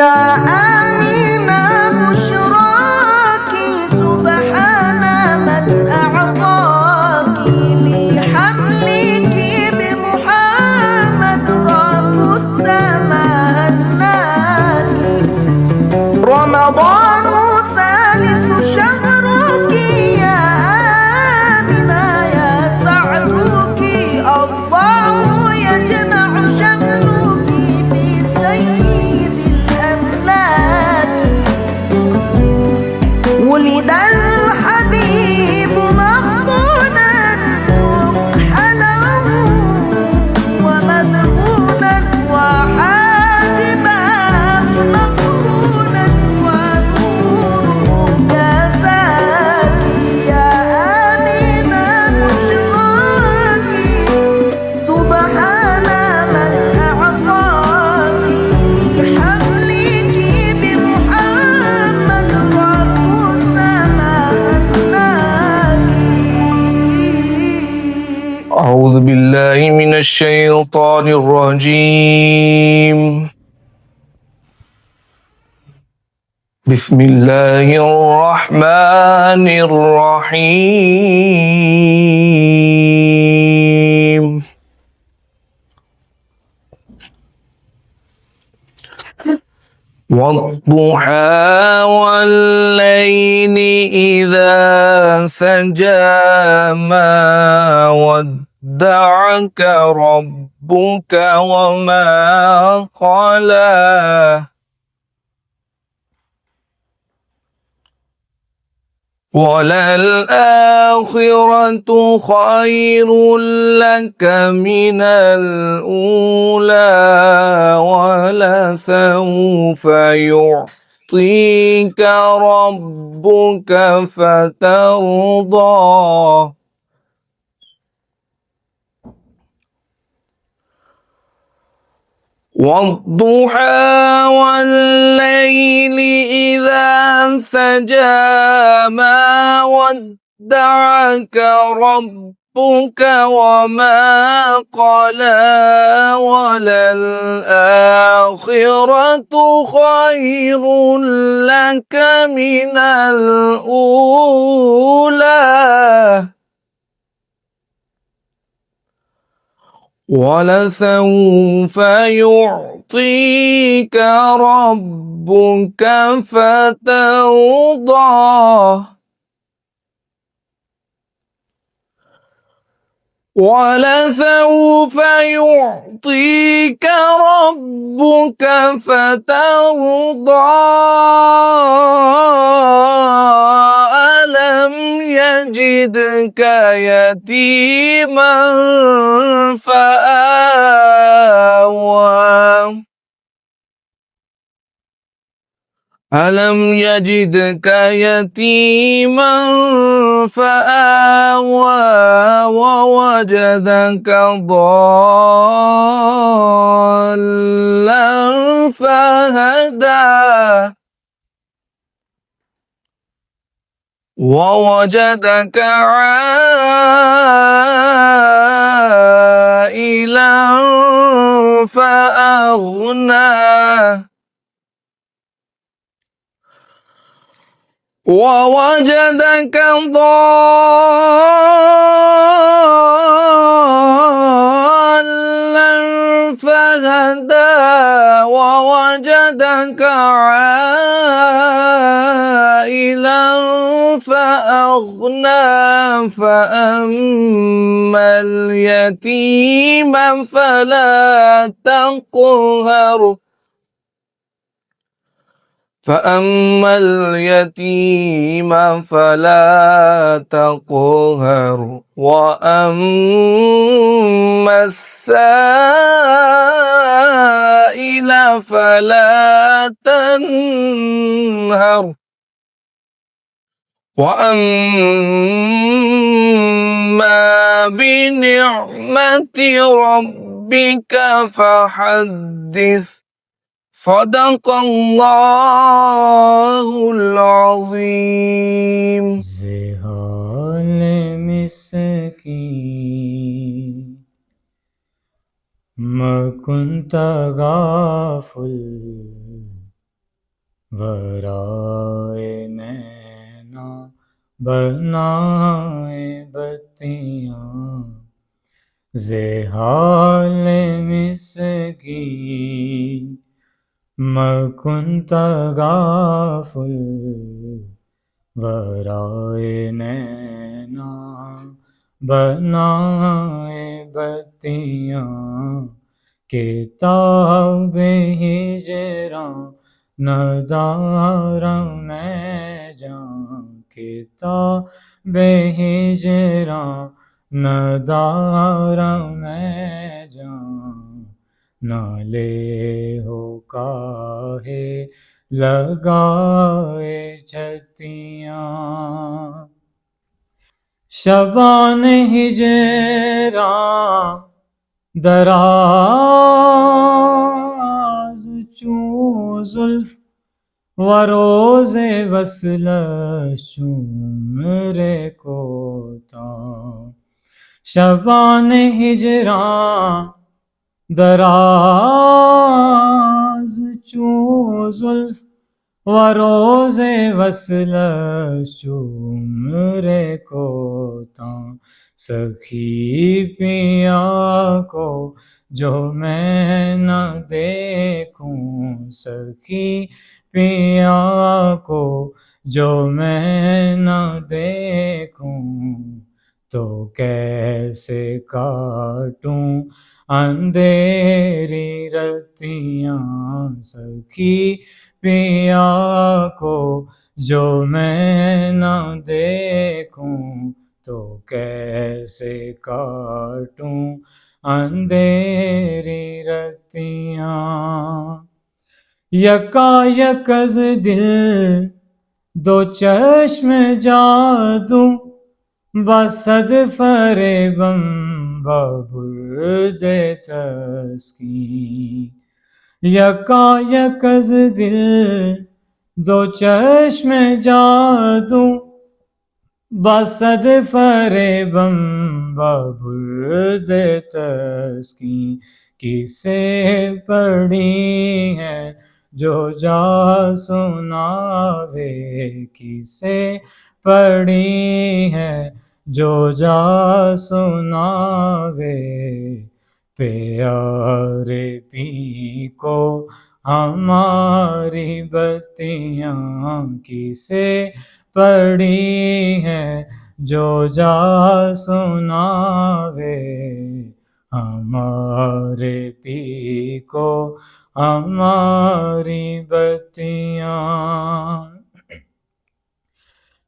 يا آمنة بشراك سبحان من أعطاك لحملك بمحمد رب السماء هناك. رمضان ثالث شهرك يا آمنة يا سعدك الله يجمع شملك بسيد الأملاك. ولد الحبيب مفضولا مكحلا ومدهونا وحاجبا مقرونا ونوره كساك. يا آمنة بشراك سبحان من أعطاك لحملك بمحمد رب السماء هناك. أعوذ بالله من الشيطان الرجيم. بسم الله الرحمن الرحيم. والضحى والليل إذا سجى ما ودعك ربك وما قلى وللآخرة خير لك من الأولى ولسوف يعطيك ربك فترضى. والضحى والليل إذا سجى ما ودعك ربك وما قلى وللآخرة خير لك من الأولى ولسوف يعطيك ربك فترضى. ولسوف يعطيك ربك فترضى. ألم يجدك يتيما فآوى ألم يجدك يتيما فآوى ووجدك ضالا فهدى ووجدك عائلا فأغنى ووجدك ضالا فهدى ووجدك عائلا فأغنى. فأما اليتيم فلا تقهر فأما اليتيم فلا تقهر وأما السائل فلا تنهر وأما بنعمة ربك فحدث. صدق الله العظيم. زهال مسكين ما كنت غافل ورائے نینا بنائے بتیاں زحال مسکین مکن تغافل ورائے نینا بنائے بتیاں کتاب ہجراں ندارم میں جاں کتاب ہجراں ندارم میں جاں نالے ہو کاہے لگائے چھتیاں شبان ہجراں دراز چون زلف و روز وصلش چون عمر کوتاه شبان ہجراں دراز چون زلف و روز وصلش چون عمر کوتاه سخی پیا کو جو میں نہ دیکھوں سخی پیا کو جو میں نہ دیکھوں تو کیسے کاٹوں اندھیری رتیاں سخی پیا کو جو میں نہ دیکھوں تو کیسے کاٹوں اندھیری رتیاں یکا از دل دو چشم جادو بصد فریبم ببرد تسکین یکا از دل دو چشم جادو بصد فریبم ببرد تسکین کسے پڑھی ہے جو جا سناوے کسے پڑھی ہے جو جا سناوے پیارے پی کو ہماری بتیاں کسے پڑھی ہے جو جا سناوے ہمارے پی کو ہماری بتیاں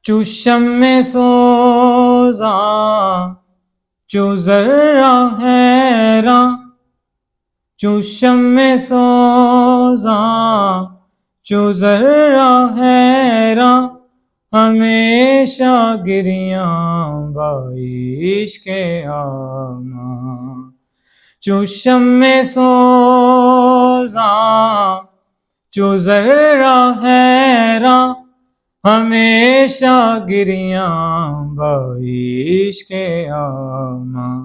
چو شمع سوزاں چو ذرہ حیراں چو شمع سوزاں چو ذرہ حیراں ہمیشہ گریاں بعشق آماں چو شمع سوزاں چو ذرہ حیراں ہمیشہ گریاں بعشق آماں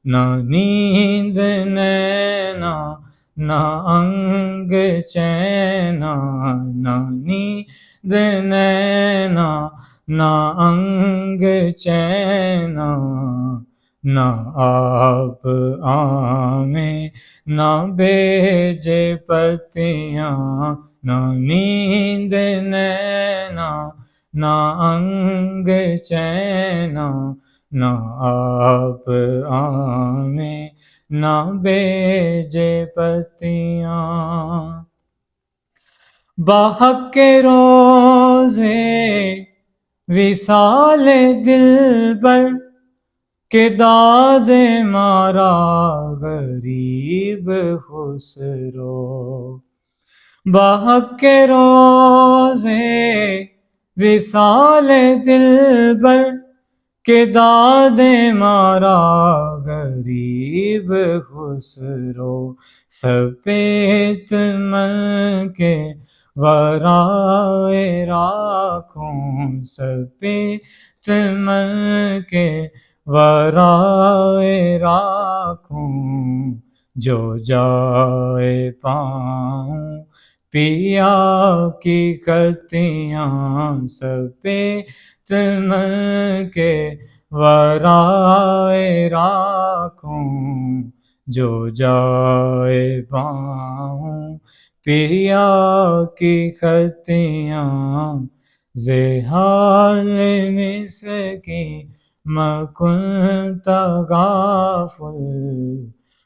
نہ نیند نینا نہ انگ چینا نہ نیند نینا نہ انگ چینا نہ آپ آمیں نہ بیجے پتیاں نہ نیند نینا نہ انگ چینا نہ آپ آمیں نہ بیجے پتیاں بحق روزے وصال دلبر کہ داد مارا غریب خسرو بحق روزے وصال دلبر کہ داد مارا غریب خسرو سپیت من کے ورائے راکھوں سپیت من کے ورائے راکھوں جو جائے پاؤں پیا کی کتیاں سپیت من کے ورائے راکھوں جو جائے پاؤں پیا کی کتیاں زحال مسکین مکن تغافل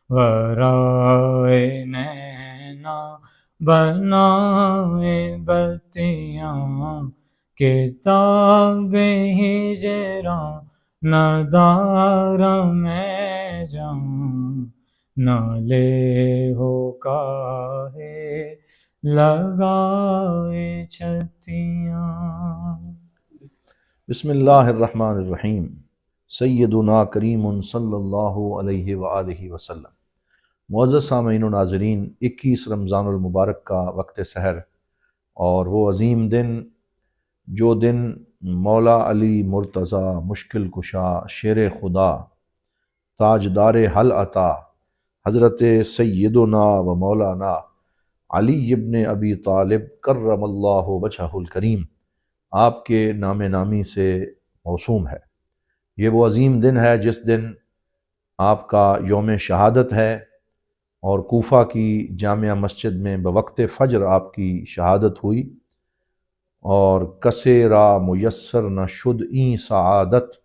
ورائے نینا بنائے بتیاں کتاب ہجراں ندار میں جان نہ لے ہو کاہے لگائے چھتیاں۔ بسم اللہ الرحمن الرحیم۔ سیدنا کریم صلی اللہ علیہ وآلہ وسلم۔ معزز سامعین و ناظرین، 21 رمضان المبارک کا وقت سحر اور وہ عظیم دن جو دن مولا علی مرتضیٰ مشکل کشا شیر خدا تاجدار حل عطا حضرت سیدنا و مولانا علی ابن ابی طالب کرم اللہ وجہہ الکریم آپ کے نام نامی سے موسوم ہے۔ یہ وہ عظیم دن ہے جس دن آپ کا یوم شہادت ہے اور کوفہ کی جامعہ مسجد میں بوقت فجر آپ کی شہادت ہوئی، اور کسے را میسر نہ شد این سعادت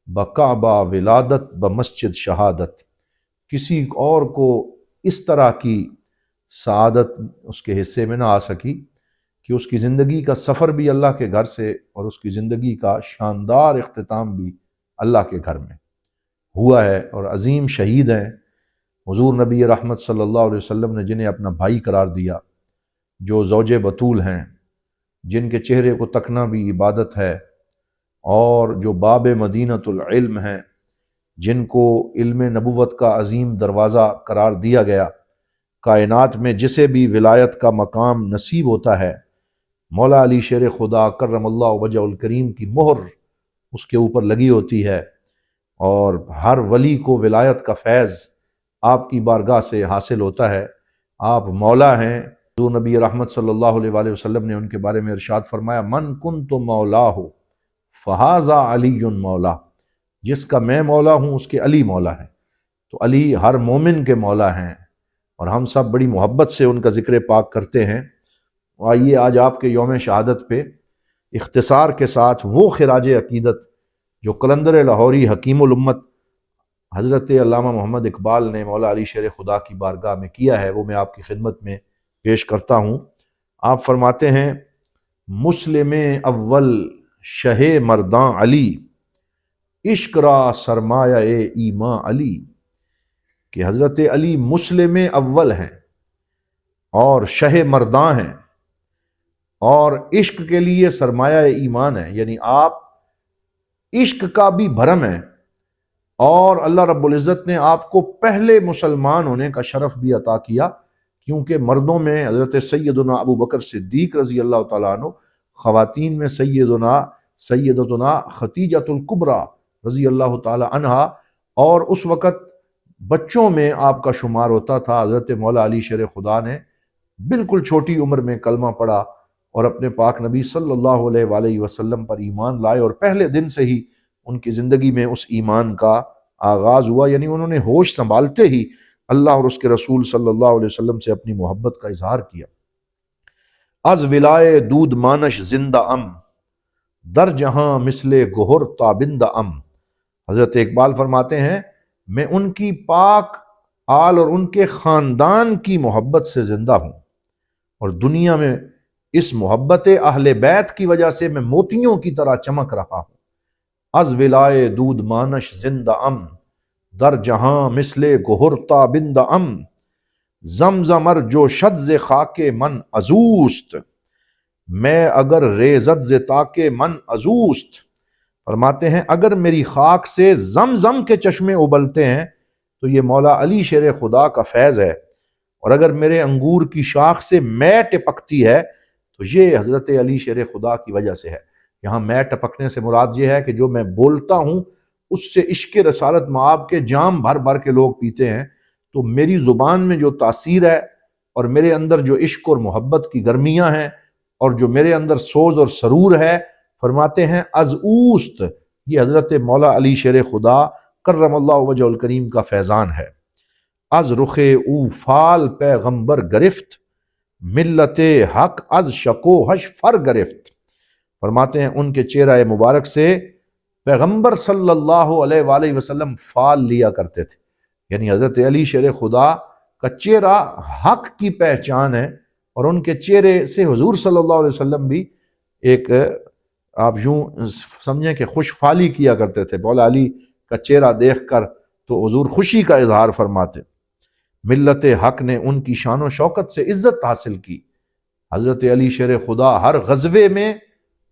بکعبہ ولادت بمسجد شہادت۔ کسی اور کو اس طرح کی سعادت اس کے حصے میں نہ آ سکی کہ اس کی زندگی کا سفر بھی اللہ کے گھر سے اور اس کی زندگی کا شاندار اختتام بھی اللہ کے گھر میں ہوا ہے، اور عظیم شہید ہیں حضور نبی رحمت صلی اللہ علیہ وسلم نے جنہیں اپنا بھائی قرار دیا، جو زوج بطول ہیں، جن کے چہرے کو تکنا بھی عبادت ہے، اور جو باب مدینۃ العلم ہیں، جن کو علم نبوت کا عظیم دروازہ قرار دیا گیا۔ کائنات میں جسے بھی ولایت کا مقام نصیب ہوتا ہے، مولا علی شیر خدا کرم اللہ وجہ الکریم کی مہر اس کے اوپر لگی ہوتی ہے، اور ہر ولی کو ولایت کا فیض آپ کی بارگاہ سے حاصل ہوتا ہے۔ آپ مولا ہیں۔ حضور نبی رحمت صلی اللہ علیہ وآلہ وسلم نے ان کے بارے میں ارشاد فرمایا، من کنت مولاہ فہذا علی مولا، جس کا میں مولا ہوں اس کے علی مولا ہیں۔ تو علی ہر مومن کے مولا ہیں، اور ہم سب بڑی محبت سے ان کا ذکر پاک کرتے ہیں۔ آئیے آج آپ کے یوم شہادت پہ اختصار کے ساتھ وہ خراج عقیدت جو قلندر لاہوری حکیم الامت حضرت علامہ محمد اقبال نے مولا علی شیر خدا کی بارگاہ میں کیا ہے، وہ میں آپ کی خدمت میں پیش کرتا ہوں۔ آپ فرماتے ہیں، مسلم اول شہ مرداں علی عشق را سرمایہ ایماں علی، کہ حضرت علی مسلم اول ہیں اور شہ مرداں ہیں اور عشق کے لیے سرمایہ ایمان ہے، یعنی آپ عشق کا بھی بھرم ہیں، اور اللہ رب العزت نے آپ کو پہلے مسلمان ہونے کا شرف بھی عطا کیا، کیونکہ مردوں میں حضرت سیدنا ابو بکر صدیق رضی اللہ تعالیٰ عنہ، خواتین میں سیدتنا خدیجۃ الکبریٰ رضی اللہ تعالیٰ عنہا، اور اس وقت بچوں میں آپ کا شمار ہوتا تھا۔ حضرت مولا علی شیر خدا نے بالکل چھوٹی عمر میں کلمہ پڑھا اور اپنے پاک نبی صلی اللہ علیہ وآلہ وسلم پر ایمان لائے، اور پہلے دن سے ہی ان کی زندگی میں اس ایمان کا آغاز ہوا، یعنی انہوں نے ہوش سنبھالتے ہی اللہ اور اس کے رسول صلی اللہ علیہ وسلم سے اپنی محبت کا اظہار کیا۔ از ولائے دود مانش زندہ ام در جہاں مثل گہر تابندہ ام۔ حضرت اقبال فرماتے ہیں، میں ان کی پاک آل اور ان کے خاندان کی محبت سے زندہ ہوں، اور دنیا میں اس محبت اہل بیت کی وجہ سے میں موتیوں کی طرح چمک رہا ہوں۔ از ولائے دود مانش زندہ ام در جہاں مثل گہر تابندہ ام، زمزمر جو شد ز خاک من ازوست، میں اگر ریزد ز تاک من ازوست۔ فرماتے ہیں اگر میری خاک سے زمزم کے چشمے ابلتے ہیں تو یہ مولا علی شیر خدا کا فیض ہے، اور اگر میرے انگور کی شاخ سے میں ٹپکتی ہے تو یہ حضرت علی شیر خدا کی وجہ سے ہے۔ یہاں میں ٹپکنے سے مراد یہ ہے کہ جو میں بولتا ہوں اس سے عشق رسالت مآب کے جام بھر بھر کے لوگ پیتے ہیں، تو میری زبان میں جو تاثیر ہے اور میرے اندر جو عشق اور محبت کی گرمیاں ہیں اور جو میرے اندر سوز اور سرور ہے، فرماتے ہیں از اوست، یہ حضرت مولا علی شیر خدا کرم اللہ وجہ الکریم کا فیضان ہے۔ از رخ او فال پیغمبر گرفت، ملت حق از شکو حش فر گرفت۔ فرماتے ہیں ان کے چہرہ مبارک سے پیغمبر صلی اللہ علیہ وآلہ وسلم فال لیا کرتے تھے، یعنی حضرت علی شیر خدا کا چہرہ حق کی پہچان ہے، اور ان کے چہرے سے حضور صلی اللہ علیہ وسلم بھی ایک آپ یوں سمجھیں کہ خوش فالی کیا کرتے تھے۔ مولا علی کا چہرہ دیکھ کر تو حضور خوشی کا اظہار فرماتے۔ ملت حق نے ان کی شان و شوکت سے عزت حاصل کی۔ حضرت علی شیر خدا ہر غزوے میں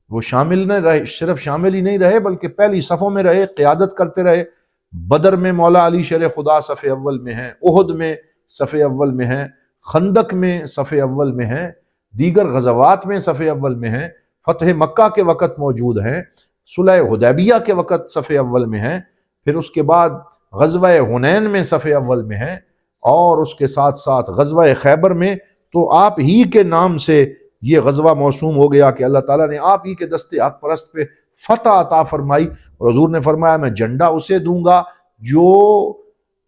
وہ شامل نہ رہے، صرف شامل ہی نہیں رہے بلکہ پہلی صفوں میں رہے، قیادت کرتے رہے۔ بدر میں مولا علی شیر خدا صف اول میں ہیں، احد میں صف اول میں ہیں، خندق میں صف اول میں ہیں، دیگر غزوات میں صف اول میں ہیں، فتح مکہ کے وقت موجود ہیں، صلح حدیبیہ کے وقت صف اول میں ہیں، پھر اس کے بعد غزوہ حنین میں صف اول میں ہیں، اور اس کے ساتھ ساتھ غزوہ خیبر میں تو آپ ہی کے نام سے یہ غزوہ موسوم ہو گیا کہ اللہ تعالیٰ نے آپ ہی کے دستے حق پرست پہ فتح عطا فرمائی، اور حضور نے فرمایا میں جھنڈا اسے دوں گا جو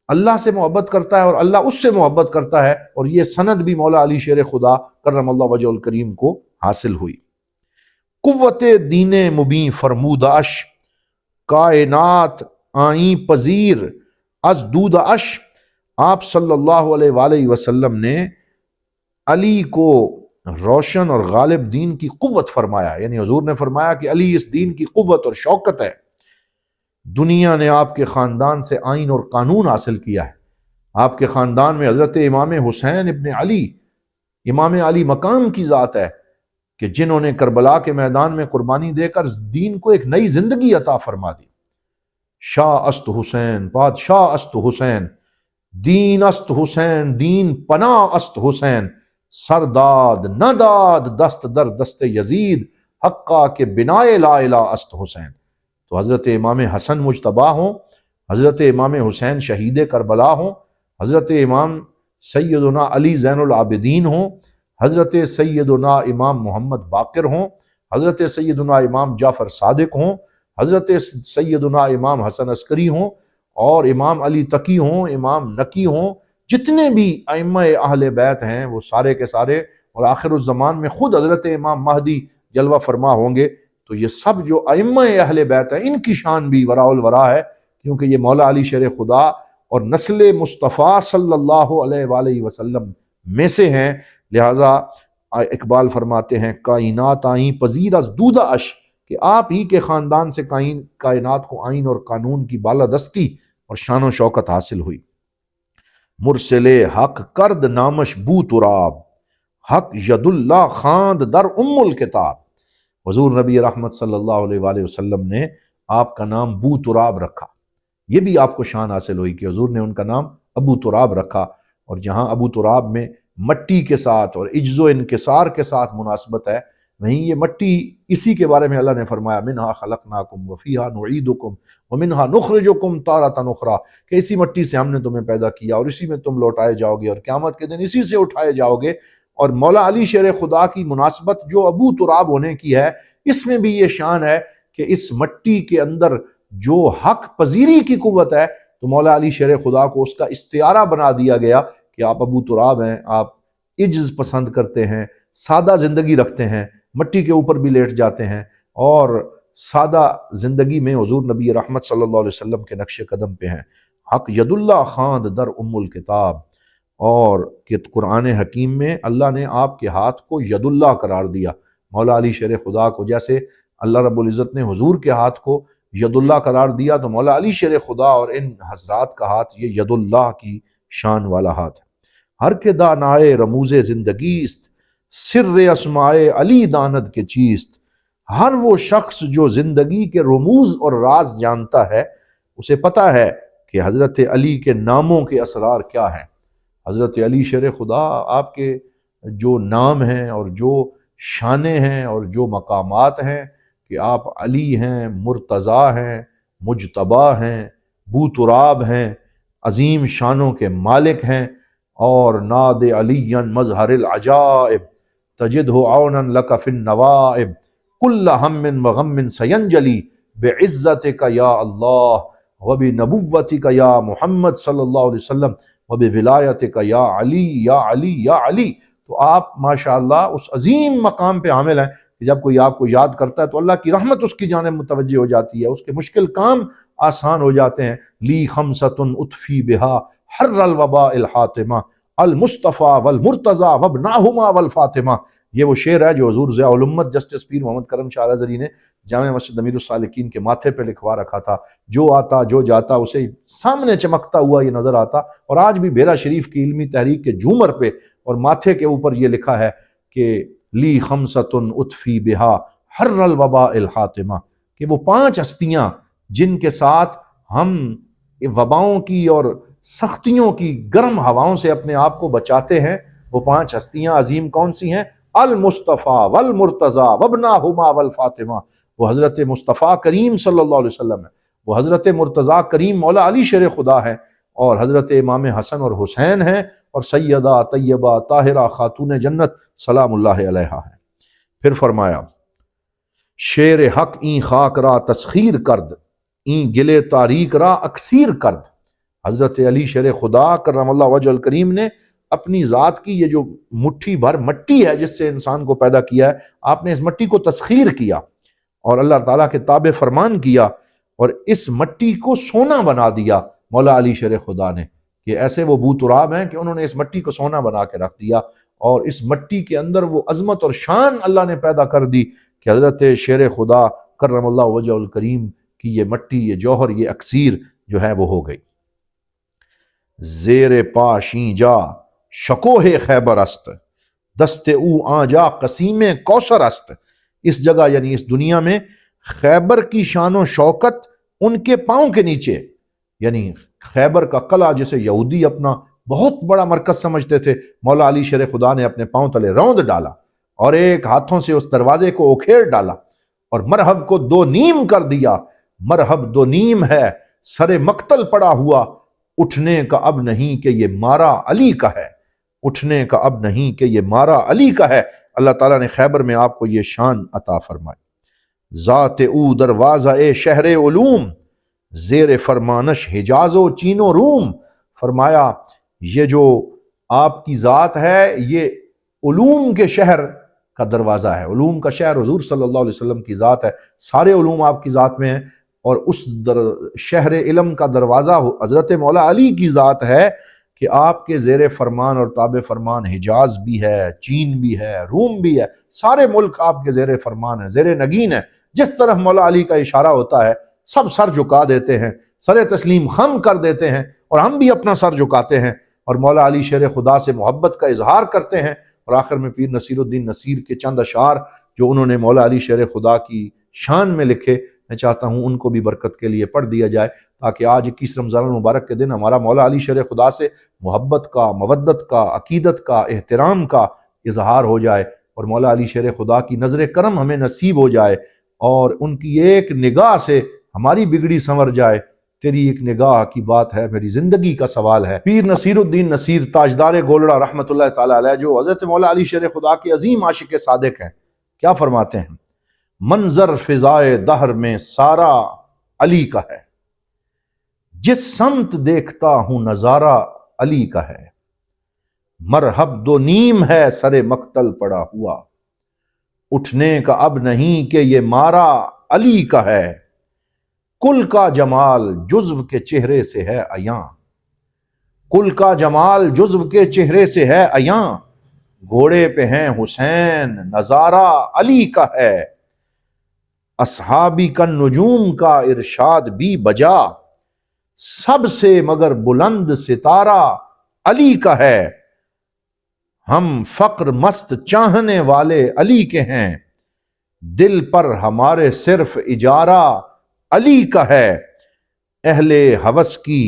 اللہ سے محبت کرتا ہے اور اللہ اس سے محبت کرتا ہے، اور یہ سند بھی مولا علی شیر خدا کرم اللہ وجہ الکریم کو حاصل ہوئی۔ قوت دین مبین فرموداش، کائنات آئیں پذیر از دوداش۔ آپ صلی اللہ علیہ وآلہ وسلم نے علی کو روشن اور غالب دین کی قوت فرمایا، یعنی حضور نے فرمایا کہ علی اس دین کی قوت اور شوکت ہے۔ دنیا نے آپ کے خاندان سے آئین اور قانون حاصل کیا ہے۔ آپ کے خاندان میں حضرت امام حسین ابن علی، امام علی مقام کی ذات ہے کہ جنہوں نے کربلا کے میدان میں قربانی دے کر دین کو ایک نئی زندگی عطا فرما دی۔ شاہ است حسین، بادشاہ است حسین، دین است حسین، دین پناہ است حسین، سرداد نہ داد دست در دست یزید، حقا کے بنائے لا الہ است حسین۔ تو حضرت امام حسن مجتبی ہوں، حضرت امام حسین شہید کربلا ہوں، حضرت امام سیدنا علی زین العابدین ہوں، حضرت سیدنا امام محمد باقر ہوں، حضرت سیدنا امام جعفر صادق ہوں، حضرت سیدنا امام حسن عسکری ہوں، اور امام علی تقی ہوں، امام نقی ہوں، جتنے بھی ائمہ اہل بیت ہیں وہ سارے کے سارے، اور آخر الزمان میں خود حضرت امام مہدی جلوہ فرما ہوں گے، تو یہ سب جو ائمہ اہل بیت ہیں ان کی شان بھی وراء الورا ہے، کیونکہ یہ مولا علی شیر خدا اور نسل مصطفیٰ صلی اللہ علیہ وآلہ وسلم میں سے ہیں۔ لہٰذا اقبال فرماتے ہیں کائنات آئیں پذیر از دوداش، کہ آپ ہی کے خاندان سے کائنات کو آئین اور قانون کی بالادستی اور شان و شوکت حاصل ہوئی۔ مرسل حق کرد نامش بو تراب، حق ید اللہ خواند در الکتاب۔ حضور نبی رحمت صلی اللہ علیہ وآلہ وسلم نے آپ کا نام بو تراب رکھا، یہ بھی آپ کو شان حاصل ہوئی کہ حضور نے ان کا نام ابو تراب رکھا، اور جہاں ابو تراب میں مٹی کے ساتھ اور عجز و انکسار کے ساتھ مناسبت ہے، وہیں یہ مٹی اسی کے بارے میں اللہ نے فرمایا منہا خلقناکم وفیہا نعیدکم ومنہا نخرجکم تارۃ اخری، کہ اسی مٹی سے ہم نے تمہیں پیدا کیا اور اسی میں تم لوٹائے جاؤ گے اور قیامت کے دن اسی سے اٹھائے جاؤ گے۔ اور مولا علی شیر خدا کی مناسبت جو ابو تراب ہونے کی ہے، اس میں بھی یہ شان ہے کہ اس مٹی کے اندر جو حق پذیری کی قوت ہے، تو مولا علی شیر خدا کو اس کا استعارہ بنا دیا گیا کہ آپ ابو تراب ہیں، آپ عجز پسند کرتے ہیں، سادہ زندگی رکھتے ہیں، مٹی کے اوپر بھی لیٹ جاتے ہیں، اور سادہ زندگی میں حضور نبی رحمت صلی اللہ علیہ وسلم کے نقش قدم پہ ہیں۔ حق ید اللہ خواند در الکتاب، اور کہ قرآن حکیم میں اللہ نے آپ کے ہاتھ کو ید اللہ قرار دیا، مولا علی شیر خدا کو جیسے اللہ رب العزت نے حضور کے ہاتھ کو ید اللہ قرار دیا، تو مولا علی شیر خدا اور ان حضرات کا ہاتھ یہ ید اللہ کی شان والا ہاتھ ہے۔ ہر کے دانائے رموز زندگی است، سر اسمائے علی داند کے چیست۔ ہر وہ شخص جو زندگی کے رموز اور راز جانتا ہے، اسے پتہ ہے کہ حضرت علی کے ناموں کے اسرار کیا ہیں۔ حضرت علی شیر خدا آپ کے جو نام ہیں اور جو شانیں ہیں اور جو مقامات ہیں کہ آپ علی ہیں، مرتضیٰ ہیں، مجتبیٰ ہیں، بو تراب ہیں، عظیم شانوں کے مالک ہیں، اور ناد علی مظہر العجائب تجدہ عونا لک فی النوائب کل ہم وغم سینجلی بعزتک یا اللہ وبنبوتک یا محمد صلی اللہ علیہ وسلم وبولایتک یا علی یا علی یا علی۔ تو آپ ماشاءاللہ اس عظیم مقام پہ حامل ہیں کہ جب کوئی آپ کو یاد کرتا ہے تو اللہ کی رحمت اس کی جانب متوجہ ہو جاتی ہے، اس کے مشکل کام آسان ہو جاتے ہیں۔ لی خمسۃ اطفی بہا حر الوباء الحاطمہ المصطفیٰ والمرتضیٰ وابناہما والفاطمہ۔ یہ وہ شعر ہے جو حضور ضیاء الامت جسٹس پیر محمد کرم شاہ الازہری نے جامع مسجد امیر السالکین کے ماتھے پہ لکھوا رکھا تھا۔ جو آتا جو جاتا اسے سامنے چمکتا ہوا یہ نظر آتا، اور آج بھی بیرا شریف کی علمی تحریک کے جھومر پہ اور ماتھے کے اوپر یہ لکھا ہے کہ لی خمسۃ اطفی بہا حر الوباء الحاطمہ، کہ وہ 5 ہستیاں جن کے ساتھ ہم وباؤں کی اور سختیوں کی گرم ہواؤں سے اپنے آپ کو بچاتے ہیں، وہ 5 ہستیاں عظیم کون سی ہیں؟ المصطفیٰ والمرتضیٰ وابناہما والفاطمہ۔ وہ حضرت مصطفیٰ کریم صلی اللہ علیہ وسلم ہے، وہ حضرت مرتضیٰ کریم مولا علی شیر خدا ہے، اور حضرت امام حسن اور حسین ہیں، اور سیدہ طیبہ طاہرہ خاتون جنت سلام اللہ علیہا ہے۔ پھر فرمایا شیر حق این خاک را تسخیر کرد این گلے تاریک را اکسیر کرد۔ حضرت علی شیر خدا کرم اللہ وجہ الکریم نے اپنی ذات کی یہ جو مٹھی بھر مٹی ہے جس سے انسان کو پیدا کیا ہے، آپ نے اس مٹی کو تسخیر کیا اور اللہ تعالیٰ کے تابع فرمان کیا، اور اس مٹی کو سونا بنا دیا مولا علی شیر خدا نے، کہ ایسے وہ بو تراب ہیں کہ انہوں نے اس مٹی کو سونا بنا کے رکھ دیا، اور اس مٹی کے اندر وہ عظمت اور شان اللہ نے پیدا کر دی کہ حضرت شیر خدا کرم اللہ وجہ الکریم کی یہ مٹی، یہ جوہر، یہ اکسیر جو ہے وہ ہو گئی۔ زیر پاشیں جا شکوہ خیبر است دست او آجا قسیم کوثر است۔ اس جگہ یعنی اس دنیا میں خیبر کی شان و شوکت ان کے پاؤں کے نیچے، یعنی خیبر کا قلعہ جسے یہودی اپنا بہت بڑا مرکز سمجھتے تھے، مولا علی شیر خدا نے اپنے پاؤں تلے روند ڈالا اور ایک ہاتھوں سے اس دروازے کو اکھیڑ ڈالا اور مرحب کو 2 نیم کر دیا۔ مرحب 2 نیم ہے، سر مقتل پڑا ہوا، اٹھنے کا اب نہیں کہ یہ مارا علی کا ہے، اٹھنے کا اب نہیں کہ یہ مارا علی کا ہے۔ اللہ تعالیٰ نے خیبر میں آپ کو یہ شان عطا فرمائی۔ ذات او دروازہ اے شہر علوم زیر فرمانش حجاز و چین و روم۔ فرمایا یہ جو آپ کی ذات ہے یہ علوم کے شہر کا دروازہ ہے۔ علوم کا شہر حضور صلی اللہ علیہ وسلم کی ذات ہے، سارے علوم آپ کی ذات میں ہیں، اور اس شہر علم کا دروازہ حضرت مولا علی کی ذات ہے کہ آپ کے زیر فرمان اور تابع فرمان حجاز بھی ہے، چین بھی ہے، روم بھی ہے، سارے ملک آپ کے زیر فرمان ہیں، زیر نگین ہے۔ جس طرف مولا علی کا اشارہ ہوتا ہے سب سر جھکا دیتے ہیں، سر تسلیم خم کر دیتے ہیں، اور ہم بھی اپنا سر جھکاتے ہیں اور مولا علی شیر خدا سے محبت کا اظہار کرتے ہیں۔ اور آخر میں پیر نصیر الدین نصیر کے چند اشعار جو انہوں نے مولا علی شیر خدا کی شان میں لکھے، میں چاہتا ہوں ان کو بھی برکت کے لیے پڑھ دیا جائے، تاکہ آج 21 رمضان المبارک کے دن ہمارا مولا علی شیر خدا سے محبت کا، مودت کا، عقیدت کا، احترام کا اظہار ہو جائے، اور مولا علی شیر خدا کی نظر کرم ہمیں نصیب ہو جائے، اور ان کی ایک نگاہ سے ہماری بگڑی سنور جائے۔ تیری ایک نگاہ کی بات ہے، میری زندگی کا سوال ہے۔ پیر نصیر الدین نصیر تاجدار گولڑا رحمۃ اللہ تعالی علیہ، جو حضرت مولا علی شیر خدا کے عظیم عاشق صادق ہیں، کیا فرماتے ہیں؟ منظر فضائے دہر میں سارا علی کا ہے، جس سمت دیکھتا ہوں نظارہ علی کا ہے، مرحب 2 نیم ہے سر مقتل پڑا ہوا، اٹھنے کا اب نہیں کہ یہ مارا علی کا ہے، کل کا جمال جزو کے چہرے سے ہے عیاں، کل کا جمال جزو کے چہرے سے ہے عیاں، گھوڑے پہ ہیں حسین نظارہ علی کا ہے، اصحابی کا نجوم کا ارشاد بھی بجا، سب سے مگر بلند ستارہ علی کا ہے، ہم فقر مست چاہنے والے علی کے ہیں، دل پر ہمارے صرف اجارہ علی کا ہے، اہل ہوس کی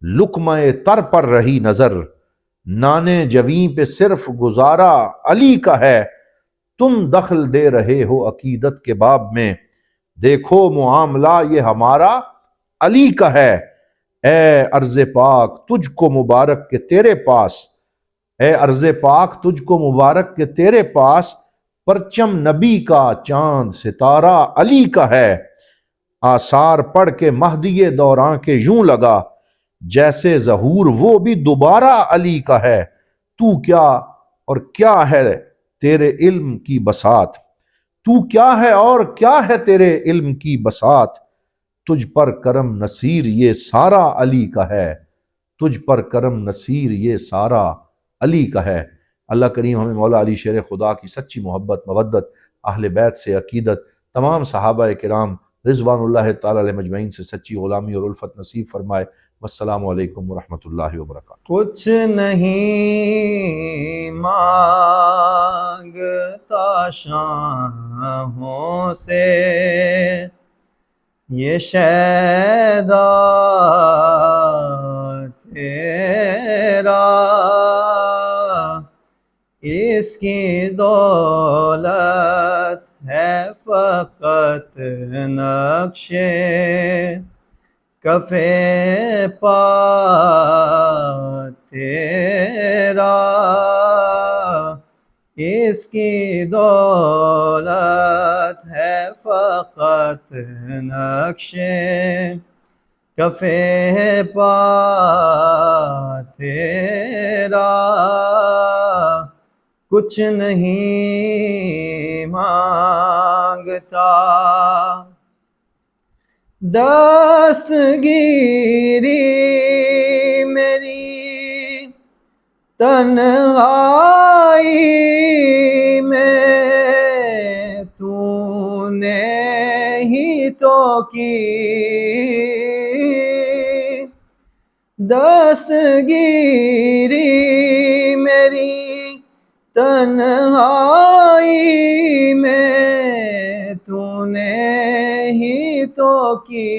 لقمہ تر پر رہی نظر، نانے جویں پہ صرف گزارا علی کا ہے، تم دخل دے رہے ہو عقیدت کے باب میں، دیکھو معاملہ یہ ہمارا علی کا ہے، اے عرض پاک تجھ کو مبارک کہ تیرے پاس اے ارض پاک تجھ کو مبارک کہ تیرے پاس پرچم نبی کا چاند ستارہ علی کا ہے، آثار پڑھ کے مہدی دوراں کے یوں لگا، جیسے ظہور وہ بھی دوبارہ علی کا ہے، تو کیا اور کیا ہے تیرے علم کی بساط، تو کیا ہے اور کیا ہے تیرے علم کی بساط، تجھ پر کرم نصیر یہ سارا علی کا ہے، تجھ پر کرم نصیر یہ سارا علی کا ہے۔ اللہ کریم ہمیں مولا علی شیر خدا کی سچی محبت، مودت، اہل بیت سے عقیدت، تمام صحابہ کرام رضوان اللہ تعالی علیہ مجمعین سے سچی غلامی اور الفت نصیب فرمائے۔ والسلام علیکم ورحمۃ اللہ وبرکاتہ۔ کچھ نہیں مانگتا شاہوں سے یہ شیدا تیرا، اس کی دولت ہے فقط نقش کف پا تیرا، اس کی دولت ہے فقط نقش کف پا تیرا، کچھ نہیں مانگتا دستگیری میری تنہائی میں تو نے ہی تو کی، دستگیری میری تنہائی میں تو نے ہی تو کی،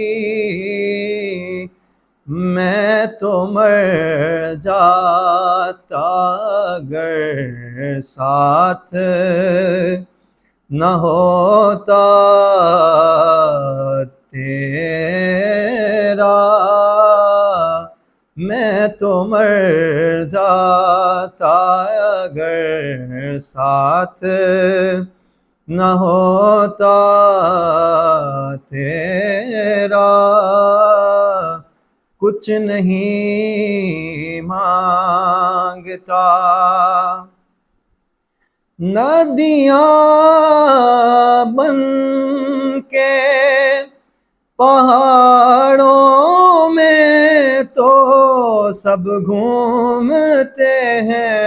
میں تو مر جاتا اگر ساتھ نہ ہوتا تیرا، میں تو مر جاتا اگر ساتھ نہ ہوتا تیرا، کچھ نہیں مانگتا ندیاں بن کے پہاڑوں میں تو سب گھومتے ہیں،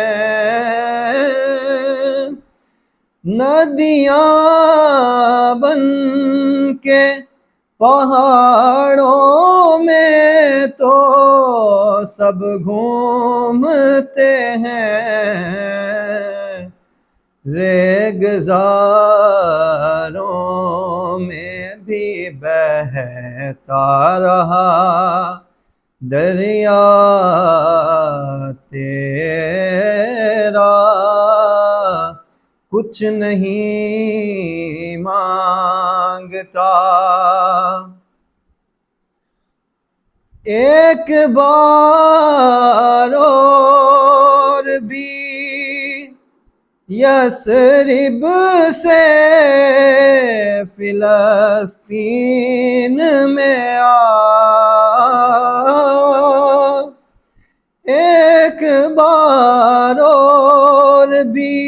ندیاں بن کے پہاڑوں میں تو سب گھومتے ہیں، ریگزاروں میں بھی بہتا رہا دریا تیرا، کچھ نہیں مانگتا ایک بار اور بھی یثرب سے فلسطین میں آ، ایک بار اور بھی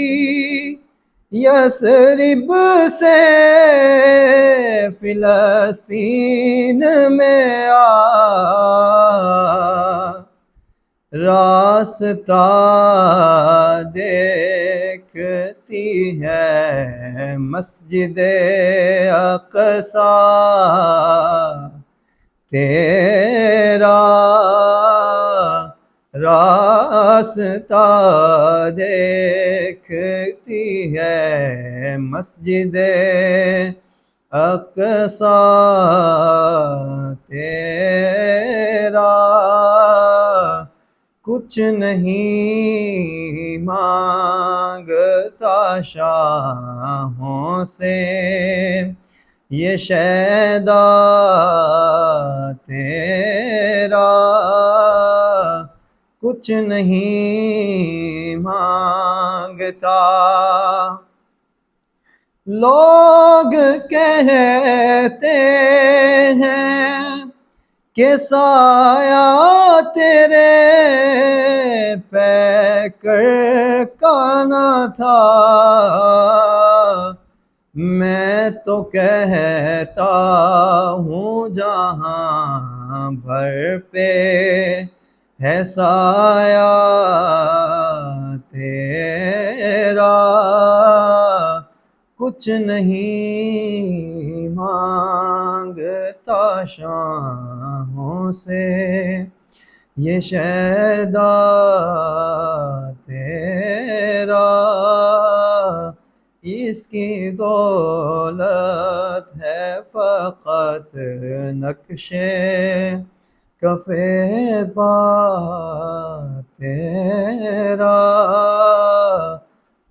یثرب سے فلسطین میں آ، راستہ دیکھتی ہے مسجد اقصیٰ تیرا، راستہ دیکھتی ہے مسجد اقصیٰ تیرا، کچھ نہیں مانگتا شاہوں سے یہ شیدا تیرا، کچھ نہیں مانگتا لوگ کہتے ہیں کہ سایہ تیرے پیکر کا نہ تھا میں تو کہتا ہوں جہاں بھر پہ ہے سایہ تیرا کچھ نہیں مانگتا شاہوں سے یہ شیدا تیرا اس کی دولت ہے فقط نقشے کفے پا تیرا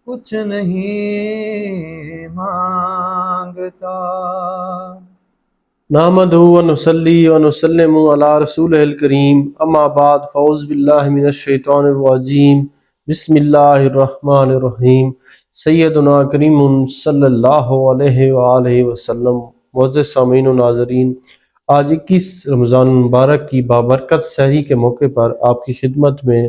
کچھ نہیں مانگتا نحمدہ ونصلی ونسلم علی رسولہ الکریم اما بعد فاعوذ باللہ من الشیطان الرجیم بسم اللہ الرحمن الرحیم سیدنا کریم صلی اللہ علیہ وآلہ وسلم۔ معزز سامعین و ناظرین، آج 21 رمضان المبارک کی بابرکت سحری کے موقع پر آپ کی خدمت میں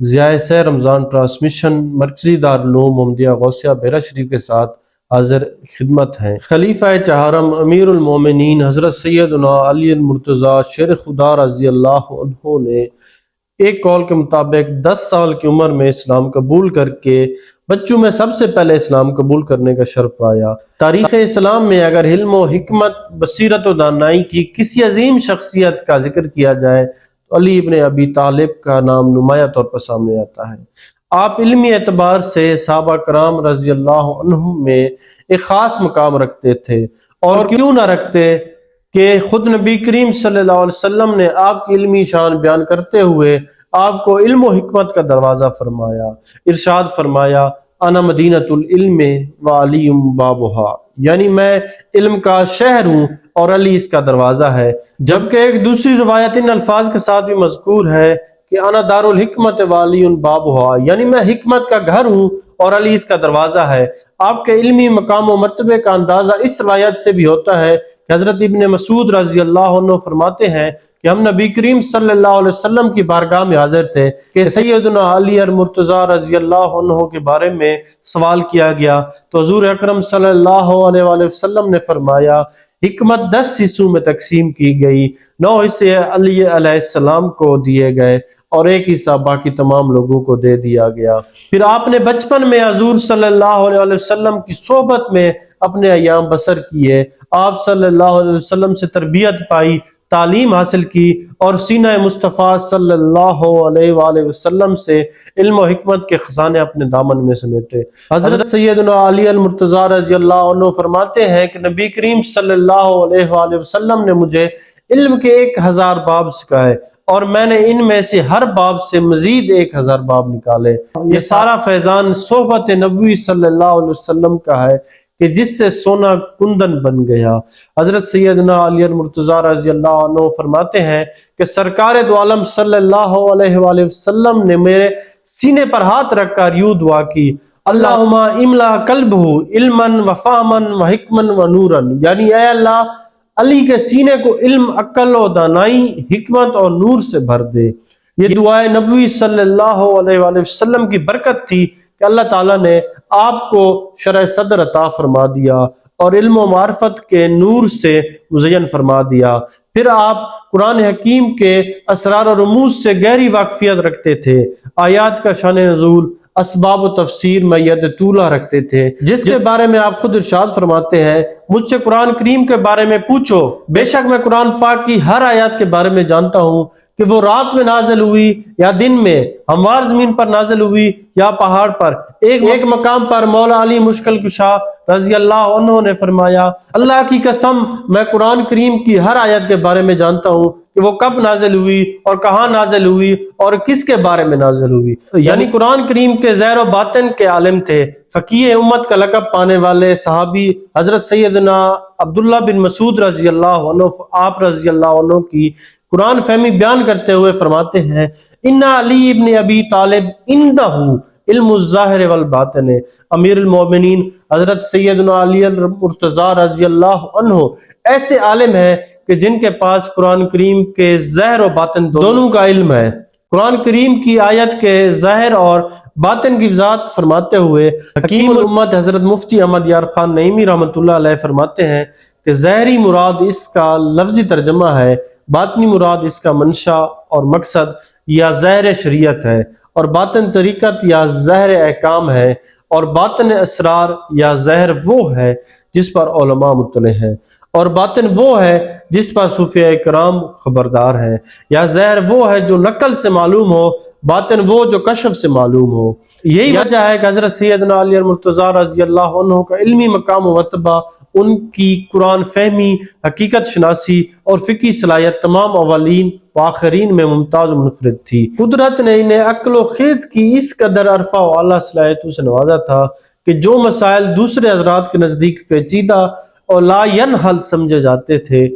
ضیاء سہ رمضان ٹرانسمیشن مرکزی دارالعلوم محمدیہ غوثیہ بیرا شریف کے ساتھ حاضر خدمت ہیں۔ خلیفہ چہارم امیر المومنین حضرت سیدنا علی المرتضیٰ شیر خدا رضی اللہ عنہ نے ایک قول کے مطابق 10 سال کی عمر میں اسلام قبول کر کے بچوں میں سب سے پہلے اسلام قبول کرنے کا شرف پایا۔ تاریخ اسلام میں اگر علم و حکمت، بصیرت و دانائی کی کسی عظیم شخصیت کا ذکر کیا جائے تو علی ابن ابی طالب کا نام نمایاں طور پر سامنے آتا ہے۔ آپ علمی اعتبار سے صحابہ کرام رضی اللہ عنہم میں ایک خاص مقام رکھتے تھے، اور کیوں نہ رکھتے کہ خود نبی کریم صلی اللہ علیہ وسلم نے آپ کی علمی شان بیان کرتے ہوئے آپ کو علم و حکمت کا دروازہ فرمایا۔ ارشاد فرمایا انا مدینۃ العلم وعلی بابھا، یعنی میں علم کا شہر ہوں اور علی اس کا دروازہ ہے۔ جبکہ ایک دوسری روایت ان الفاظ کے ساتھ بھی مذکور ہے کہ انا دار الحکمت وعلی بابھا، یعنی میں حکمت کا گھر ہوں اور علی اس کا دروازہ ہے۔ آپ کے علمی مقام و مرتبے کا اندازہ اس روایت سے بھی ہوتا ہے کہ حضرت ابن مسعود رضی اللہ عنہ فرماتے ہیں کہ ہم نبی کریم صلی اللہ علیہ وسلم کی بارگاہ میں حاضر تھے کہ سیدنا علی المرتضیٰ رضی اللہ عنہ کے بارے میں سوال کیا گیا تو حضور اکرم صلی اللہ علیہ وآلہ وسلم نے فرمایا حکمت 10 حصوں میں تقسیم کی گئی، 9 حصے علی علیہ السلام کو دیے گئے اور ایک حصہ باقی تمام لوگوں کو دے دیا گیا۔ پھر آپ نے بچپن میں حضور صلی اللہ علیہ وسلم کی صحبت میں اپنے ایام بسر کیے، آپ صلی اللہ علیہ وسلم سے تربیت پائی، تعلیم حاصل کی اور سینہ مصطفیٰ صلی اللہ علیہ وآلہ وسلم سے علم و حکمت کے خزانے اپنے دامن میں سمیٹے۔ حضرت سیدنا علی المرتضیٰ رضی اللہ عنہ فرماتے ہیں کہ نبی کریم صلی اللہ علیہ وآلہ وسلم نے مجھے علم کے 1000 باب سکھائے اور میں نے ان میں سے ہر باب سے مزید 1000 باب نکالے۔ یہ سارا فیضان صحبت نبوی صلی اللہ علیہ وسلم کا ہے کہ جس سے سونا کندن بن گیا۔ حضرت سیدنا علی المرتضیٰ رضی اللہ عنہ فرماتے ہیں کہ سرکار دو عالم صلی اللہ علیہ وآلہ وسلم نے میرے سینے پر ہاتھ رکھ کر یوں دعا کی اللہم املا قلبہ علما و فہما و حکما و نورا، یعنی اے اللہ علی کے سینے کو علم، عقل و دانائی، حکمت اور نور سے بھر دے۔ یہ دعائے نبوی صلی اللہ علیہ وآلہ وسلم کی برکت تھی کہ اللہ تعالیٰ نے آپ کو شرح صدر عطا فرما دیا اور علم و معرفت کے نور سے مزین فرما دیا۔ پھر آپ قرآن حکیم کے اسرار و رموز سے گہری واقفیت رکھتے تھے، آیات کا شان نزول، اسباب و تفسیر میں ید طولہ رکھتے تھے، جس کے بارے میں آپ خود ارشاد فرماتے ہیں مجھ سے قرآن کریم کے بارے میں پوچھو، بے شک میں قرآن پاک کی ہر آیات کے بارے میں جانتا ہوں کہ وہ رات میں نازل ہوئی یا دن میں، ہموار زمین پر نازل ہوئی یا پہاڑ پر۔ ایک مقام پر مولا علی مشکل کشا رضی اللہ عنہ نے فرمایا اللہ کی قسم میں قرآن کریم کی ہر آیت کے بارے میں جانتا ہوں کہ وہ کب نازل ہوئی اور کہاں نازل ہوئی اور کس کے بارے میں نازل ہوئی۔ یعنی قرآن کریم کے ظاہر و باطن کے عالم تھے۔ فقیہ امت کا لقب پانے والے صحابی حضرت سیدنا عبداللہ بن مسعود رضی اللہ عنہ آپ رضی اللہ عنہ کی قرآن فہمی بیان کرتے ہوئے فرماتے ہیں ان علی ابن ابی طالب اندہ علم الظاہر والباطن. امیر المومنین حضرت سیدنا علی المرتضیٰ رضی اللہ عنہ ایسے عالم ہیں کہ جن کے پاس قرآن کریم کے ظاہر و باطن دونوں کا علم ہے. قرآن کریم کی آیت کے ظاہر اور باطن کی وضاحت فرماتے ہوئے حکیم الامت حضرت مفتی احمد یار خان نعیمی رحمۃ اللہ علیہ فرماتے ہیں کہ ظاہری مراد اس کا لفظی ترجمہ ہے، باطنی مراد اس کا منشا اور مقصد یا ظاہر شریعت ہے، اور باطن طریقت یا ظاہر احکام ہے، اور باطن اسرار یا ظاہر وہ ہے جس پر علماء مطلع ہیں، اور باطن وہ ہے جس پر صوفیاء کرام خبردار ہیں، یا ظاہر وہ ہے جو نقل سے معلوم ہو، باطن وہ جو کشف سے معلوم ہو. یہی وجہ ہے کہ حضرت سیدنا علی المرتضیٰ رضی اللہ عنہ کا علمی مقام و مرتبہ، ان کی قرآن فہمی، حقیقت شناسی اور فقہی صلاحیت تمام اولین و آخرین میں ممتاز و منفرد تھی. قدرت نے انہیں عقل و خرد کی اس قدر عرفہ و اعلیٰ صلاحیتوں سے نوازا تھا کہ جو مسائل دوسرے حضرات کے نزدیک پیچیدہ اور لا ینحل سمجھے جاتے تھے،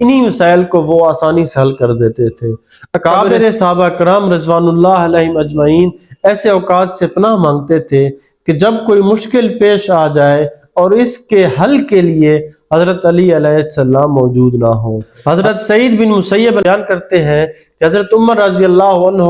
انہی مسائل کو وہ آسانی سے حل کر دیتے تھے. اکابر صحابہ کرام رضوان اللہ علیہم اجمعین ایسے اوقات سے پناہ مانگتے تھے کہ جب کوئی مشکل پیش آ جائے اور اس کے حل کے لیے حضرت علی علیہ السلام موجود نہ ہوں. حضرت سعید بن مسیب بیان کرتے ہیں کہ حضرت عمر رضی اللہ عنہ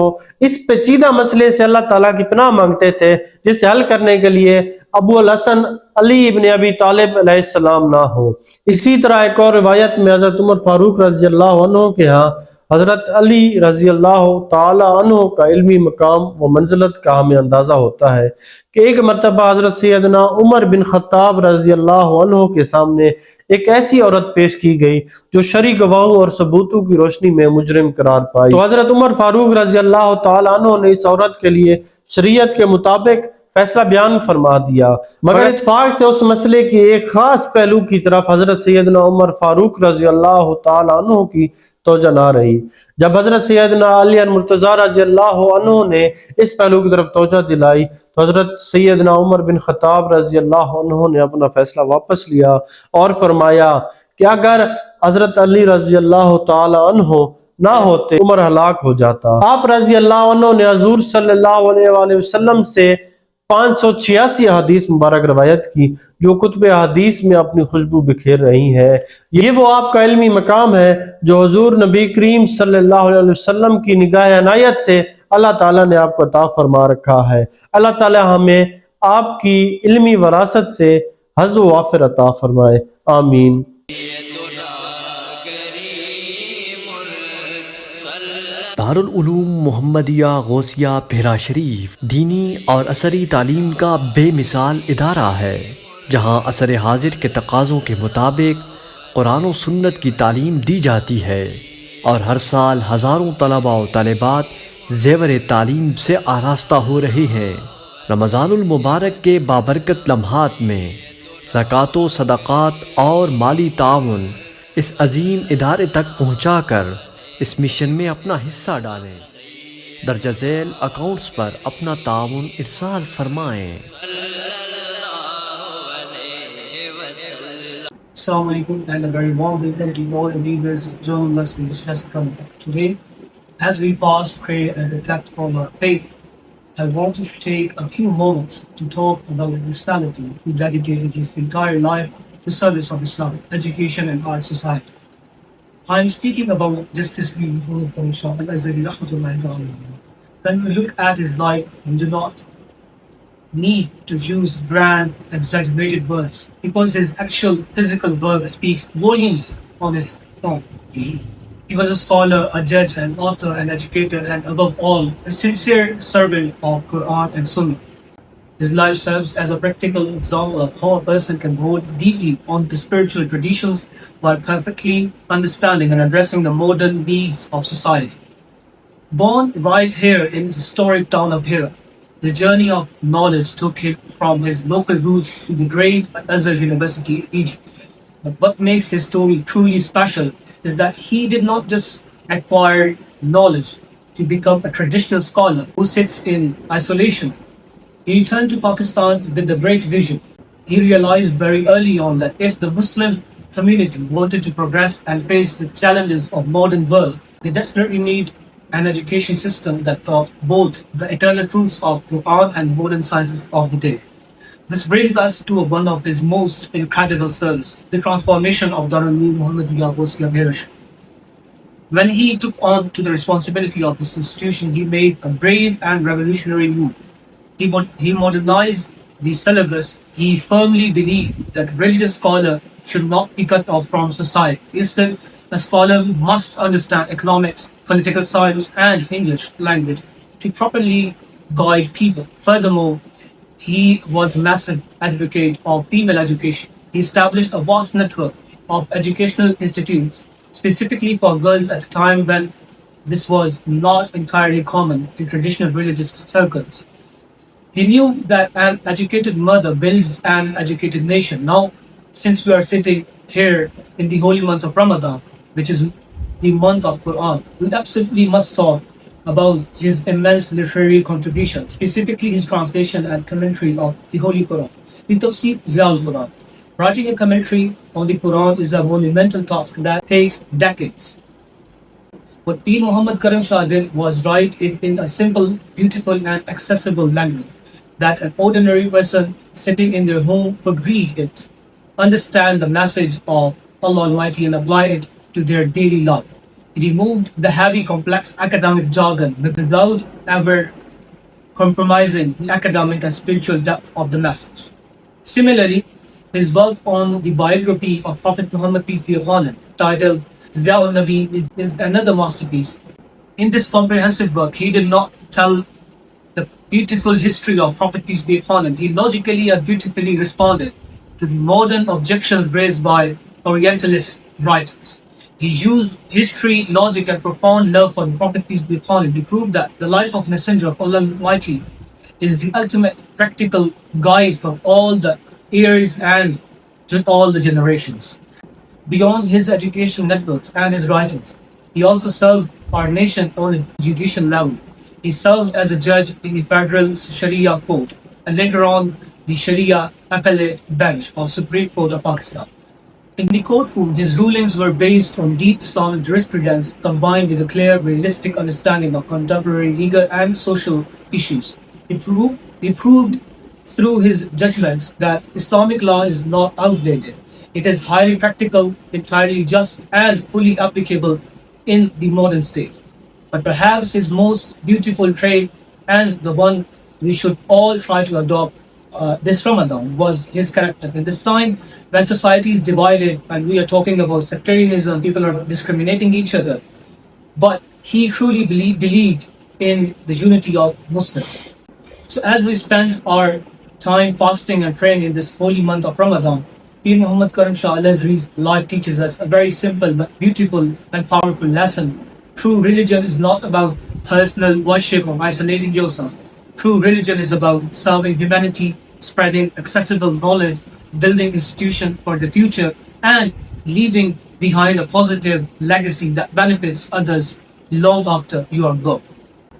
اس پیچیدہ مسئلے سے اللہ تعالیٰ کی پناہ مانگتے تھے جسے حل کرنے کے لیے ابو الحسن علی ابن ابی طالب علیہ السلام نہ ہو. اسی طرح ایک اور روایت میں حضرت عمر فاروق رضی اللہ عنہ کے ہاں حضرت علی رضی اللہ تعالی عنہ کا علمی مقام و منزلت کا ہمیں اندازہ ہوتا ہے کہ ایک مرتبہ حضرت سیدنا عمر بن خطاب رضی اللہ عنہ کے سامنے ایک ایسی عورت پیش کی گئی جو شرعی گواہوں اور ثبوتوں کی روشنی میں مجرم قرار پائی. تو حضرت عمر فاروق رضی اللہ تعالی عنہ نے اس عورت کے لیے شریعت کے مطابق فیصلہ بیان فرما دیا، مگر اتفاق سے اس مسئلے کی ایک خاص پہلو کی طرف حضرت سیدنا عمر فاروق رضی اللہ تعالی عنہ کی توجہ نہ رہی. جب حضرت سیدنا علی المرتضیٰ رضی اللہ عنہ نے اس پہلو کی طرف توجہ دلائی تو حضرت سیدنا عمر بن خطاب رضی اللہ عنہ نے اپنا فیصلہ واپس لیا اور فرمایا کہ اگر حضرت علی رضی اللہ تعالی عنہ نہ ہوتے عمر ہلاک ہو جاتا. آپ رضی اللہ عنہ نے حضور صلی اللہ علیہ وآلہ وسلم سے 586 احادیث مبارک روایت کی جو کتب حدیث میں اپنی خوشبو بکھیر رہی ہے. یہ وہ آپ کا علمی مقام ہے جو حضور نبی کریم صلی اللہ علیہ وسلم کی نگاہ عنایت سے اللہ تعالیٰ نے آپ کو عطا فرما رکھا ہے. اللہ تعالیٰ ہمیں آپ کی علمی وراثت سے حظ و وافر عطا فرمائے. آمین. دارالعلوم محمدیہ غوثیہ بھیرا شریف دینی اور عصری تعلیم کا بے مثال ادارہ ہے، جہاں عصر حاضر کے تقاضوں کے مطابق قرآن و سنت کی تعلیم دی جاتی ہے، اور ہر سال ہزاروں طلباء و طالبات زیور تعلیم سے آراستہ ہو رہے ہیں. رمضان المبارک کے بابرکت لمحات میں زکوٰۃ و صدقات اور مالی تعاون اس عظیم ادارے تک پہنچا کر اس مشن میں اپنا حصہ ڈالیں. درجہ ذیل اکاؤنٹس پر اپنا تعاون ارسال فرمائیں. Assalamu alaikum and a very warm welcome to all the leaders joining us in this blessed company. Today, as we fast, pray and reflect on our faith, I want to take a few moments to talk about the Christianity who dedicated his entire life to service of Islam, education and our society. I am speaking about Justice Beautiful Shah Al-Azhari Rahmatullahi Ta'ala. When we look at his life, we do not need to use grand, exaggerated words because his actual physical work speaks volumes on his own. He was a scholar, a judge, an author, an educator, and above all, a sincere servant of Quran and Sunnah. His life serves as a practical example of how a person can hold deeply on to spiritual traditions while perfectly understanding and addressing the modern needs of society. Born right here in historic town of Hira, his journey of knowledge took him from his local roots to the great Azhar University in Egypt. But what makes his story truly special is that he did not just acquire knowledge to become a traditional scholar who sits in isolation. He returned to Pakistan with a great vision. He realized very early on that if the Muslim community wanted to progress and face the challenges of modern world, they desperately need an education system that taught both the eternal truths of Quran and modern sciences of the day. This brings us to one of his most incredible services, the transformation of Darul Uloom Muhammadiyya Ghosiyah Bherash. When he took on to the responsibility of this institution, he made a brave and revolutionary move. He modernized the syllabus. He firmly believed that religious scholar should not be cut off from society. Instead, a scholar must understand economics, political science, and English language to properly guide people. Furthermore, he was a massive advocate of female education. He established a vast network of educational institutes specifically for girls at a time when this was not entirely common in traditional religious circles. He knew that an educated mother builds an educated nation. Now, since we are sitting here in the holy month of Ramadan, which is the month of Quran, we absolutely must talk about his immense literary contribution, specifically his translation and commentary of the Holy Quran, the Tafsir Ziaul Quran. Writing a commentary on the Quran is a monumental task that takes decades. What Pir Muhammad Karam Shah did was write it in a simple, beautiful, and accessible language that an ordinary person sitting in their home could read it, understand the message of Allah Almighty, and apply it to their daily life. He removed the heavy, complex academic jargon without ever compromising the academic and spiritual depth of the message. Similarly, his work on the biography of Prophet Muhammad, peace be upon him, titled Ziaul Nabi, is another masterpiece. In this comprehensive work, he did not tell the beautiful history of Prophet, peace be upon him. He logically and beautifully responded to the modern objections raised by Orientalist writers. He used history, logic, and profound love for the Prophet, peace be upon him, to prove that the life of Messenger of Allah Almighty is the ultimate practical guide for all the ears and to all the generations. Beyond his educational networks and his writings, he also served our nation on a judicial level. He served as a judge in the Federal Sharia Court and later on the Sharia Appellate Bench of Supreme Court of Pakistan. In the courtroom, his rulings were based on deep Islamic jurisprudence combined with a clear, realistic understanding of contemporary legal and social issues. He proved through his judgments that Islamic law is not outdated. It is highly practical, entirely just, and fully applicable in the modern state. But perhaps his most beautiful trait, and the one we should all try to adopt this Ramadan, was his character. In this time when society is divided and we are talking about sectarianism, people are discriminating each other, but he truly believed in the unity of Muslims. So as we spend our time fasting and praying in this holy month of Ramadan, Pir Muhammad Karam Shah Al-Azhari's life teaches us a very simple but beautiful and powerful lesson. True religion is not about personal worship or isolating yourself. True religion is about serving humanity, spreading accessible knowledge, building institutions for the future, and leaving behind a positive legacy that benefits others long after you are gone.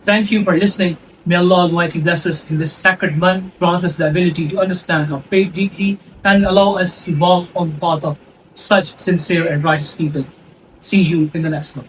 Thank you for listening. May Allah Almighty bless us in this sacred month, grant us the ability to understand our faith deeply, and allow us to walk on the path of such sincere and righteous people. See you in the next one.